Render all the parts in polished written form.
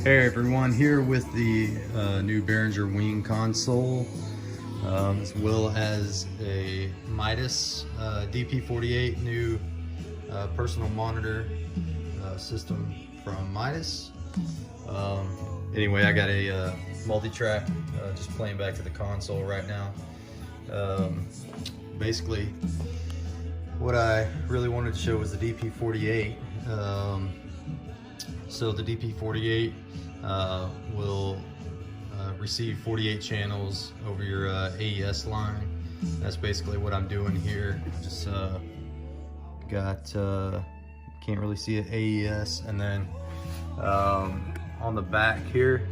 Hey everyone, here with the new Behringer Wing console, as well as a Midas DP48 new personal monitor system from Midas. Anyway, I got a multi-track just playing back to the console right now. Basically, what I really wanted to show was the DP48. So the DP48 will receive 48 channels over your AES line. That's basically what I'm doing here. Just got, can't really see it, AES, and then on the back here,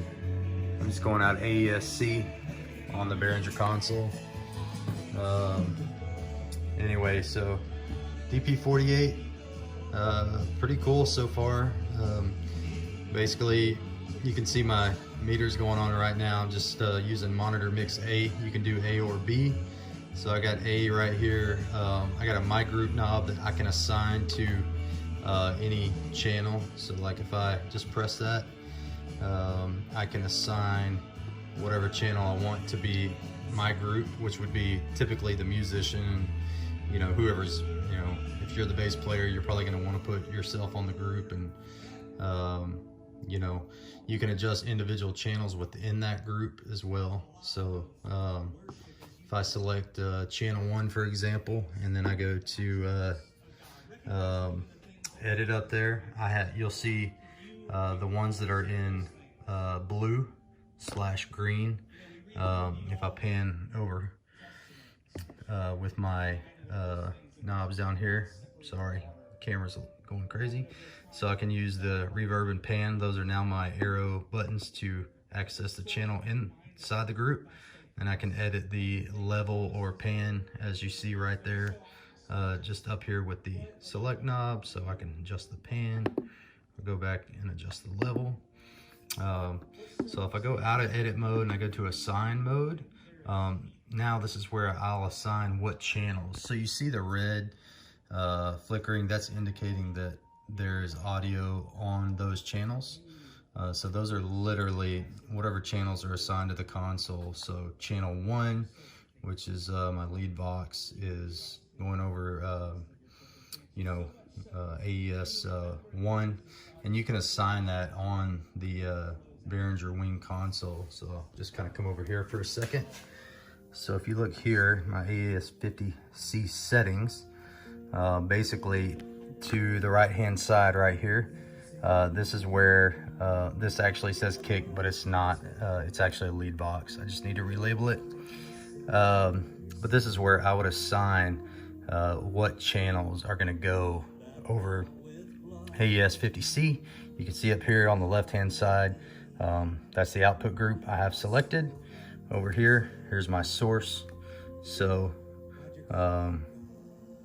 I'm just going out AES-C on the Behringer console. Anyway, so DP48, pretty cool so far. Basically, you can see my meters going on right now. I'm just using monitor mix A. You can do A or B. So I got A right here. I got a my group knob that I can assign to any channel. So like if I just press that, I can assign whatever channel I want to be my group, which would be typically the musician, you know, whoever's, you know, if you're the bass player, you're probably going to want to put yourself on the group, and you know, you can adjust individual channels within that group as well. So if I select channel 1, for example, and then I go to edit up there, you'll see the ones that are in blue/green. If I pan over with my knobs down here, sorry, camera's going crazy. So I can use the reverb and pan. Those are now my arrow buttons to access the channel inside the group. And I can edit the level or pan, as you see right there, just up here with the select knob. So I can adjust the pan, go back and adjust the level. So if I go out of edit mode and I go to assign mode, now this is where I'll assign what channels. So you see the red flickering, that's indicating that there's audio on those channels. So those are literally whatever channels are assigned to the console. So channel 1, which is my lead box, is going over you know, AES 1, and you can assign that on the Behringer Wing console. So I'll just kind of come over here for a second. So if you look here, my AES 50C settings, basically to the right hand side right here, this is where this actually says kick, but it's not. It's actually a lead box. I just need to relabel it. But this is where I would assign what channels are going to go over AES 50C. You can see up here on the left hand side, that's the output group I have selected. Over here, here's my source. So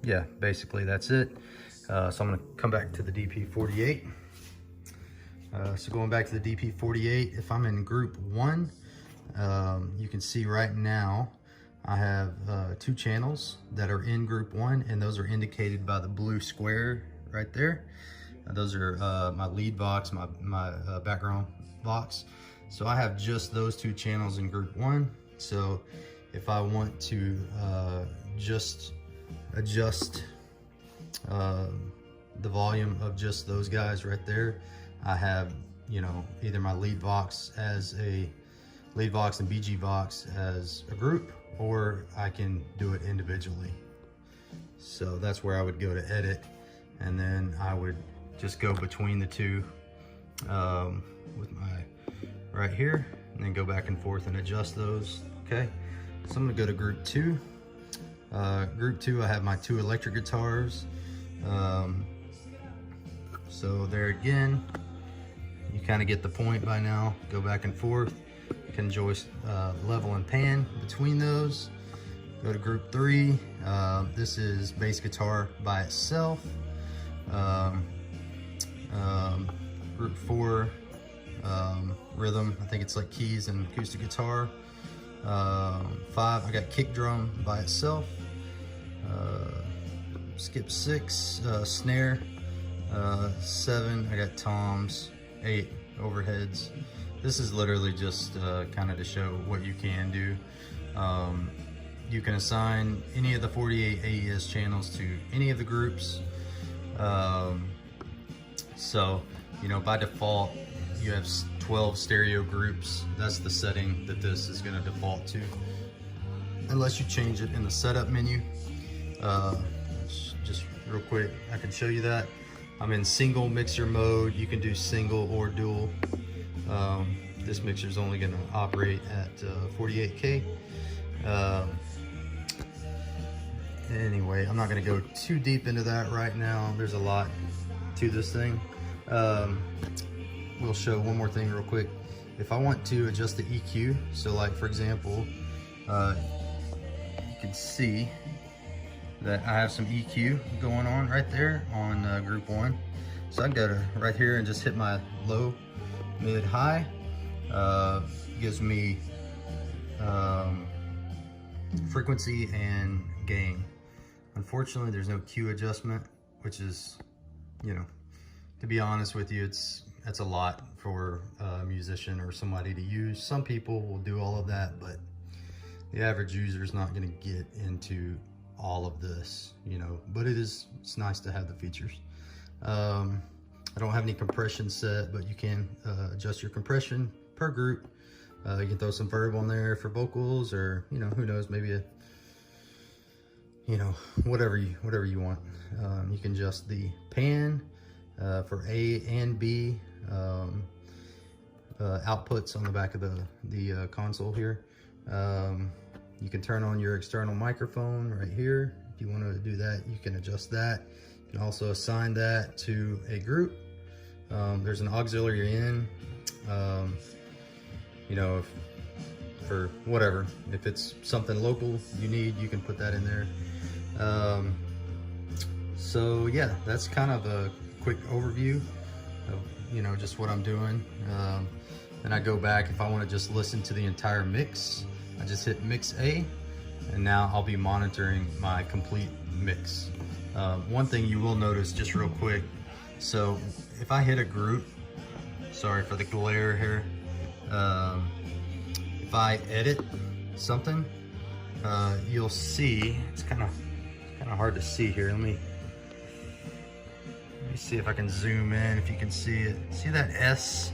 yeah, basically that's it. So I'm going to come back to the DP48. So going back to the DP48, if I'm in group 1, you can see right now I have 2 channels that are in group 1, and those are indicated by the blue square right there. Those are my lead box, my background box. So I have just those 2 channels in group 1. So if I want to just adjust the volume of just those guys right there, I have, you know, either my lead box as a lead box and BG box as a group, or I can do it individually. So that's where I would go to edit, and then I would just go between the 2 with my right here, and then go back and forth and adjust those. Okay, so I'm gonna go to group 2. Group 2, I have my 2 electric guitars. So there again, you kind of get the point by now. Go back and forth. You can enjoy level and pan between those. Go to group 3. This is bass guitar by itself. Group 4, rhythm. I think it's like keys and acoustic guitar. 5, I got kick drum by itself. Skip 6, snare. 7, I got toms. 8, overheads. This is literally just kind of to show what you can do. You can assign any of the 48 AES channels to any of the groups. So, you know, by default, you have 12 stereo groups. That's the setting that this is going to default to, unless you change it in the setup menu. Just real quick, I can show you that. I'm in single mixer mode. You can do single or dual. This mixer is only going to operate at 48K. Anyway, I'm not going to go too deep into that right now. There's a lot to this thing. We'll show one more thing real quick. If I want to adjust the EQ, so like for example, you can see that I have some EQ going on right there on group 1. So I can go to right here and just hit my low, mid, high. Gives me frequency and gain. Unfortunately, there's no Q adjustment, which is, you know, to be honest with you, that's a lot for a musician or somebody to use. Some people will do all of that, but the average user is not going to get into all of this, you know, but it's nice to have the features. I don't have any compression set, but you can adjust your compression per group. You can throw some verb on there for vocals, or, you know, who knows, maybe a, you know, whatever you want. You can adjust the pan for A and B outputs on the back of the console here. You can turn on your external microphone right here. If you want to do that, you can adjust that. You can also assign that to a group. There's an auxiliary in, you know, for whatever. If it's something local you need, you can put that in there. So yeah, that's kind of a quick overview of, you know, just what I'm doing. Then I go back, if I want to just listen to the entire mix, I just hit mix A, and now I'll be monitoring my complete mix. One thing you will notice just real quick, so if I hit a group, sorry for the glare here, if I edit something, you'll see, it's kind of hard to see here. Let me see if I can zoom in, if you can see it. See that S?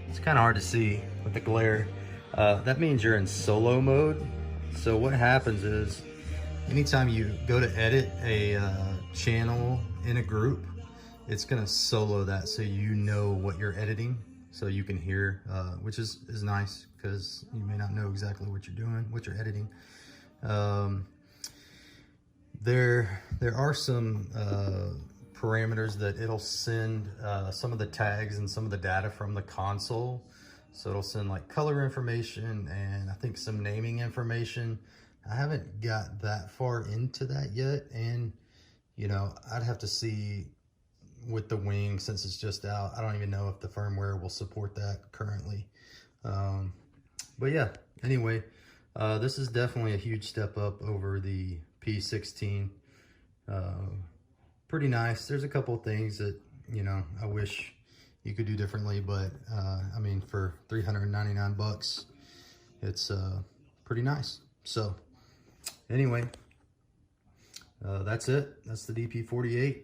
It's kind of hard to see with the glare. That means you're in solo mode. So what happens is, anytime you go to edit a channel in a group, it's gonna solo that, so you know what you're editing, so you can hear, which is nice, because you may not know exactly what you're doing, what you're editing. There are some parameters that it'll send some of the tags and some of the data from the console. So it'll send like color information and I think some naming information. I haven't got that far into that yet, and you know, I'd have to see with the Wing, since it's just out. I don't even know if the firmware will support that currently. But yeah, anyway, this is definitely a huge step up over the P16. Pretty nice. There's a couple of things that, you know, I wish you could do differently, but I mean, for 399 bucks, it's pretty nice. So anyway, that's it. That's the DP48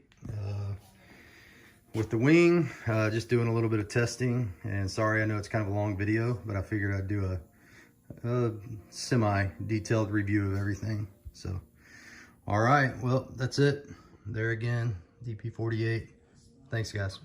with the Wing. Just doing a little bit of testing, and sorry, I know it's kind of a long video, but I figured I'd do a semi-detailed review of everything. So all right, well, that's it. There again, DP48. Thanks, guys.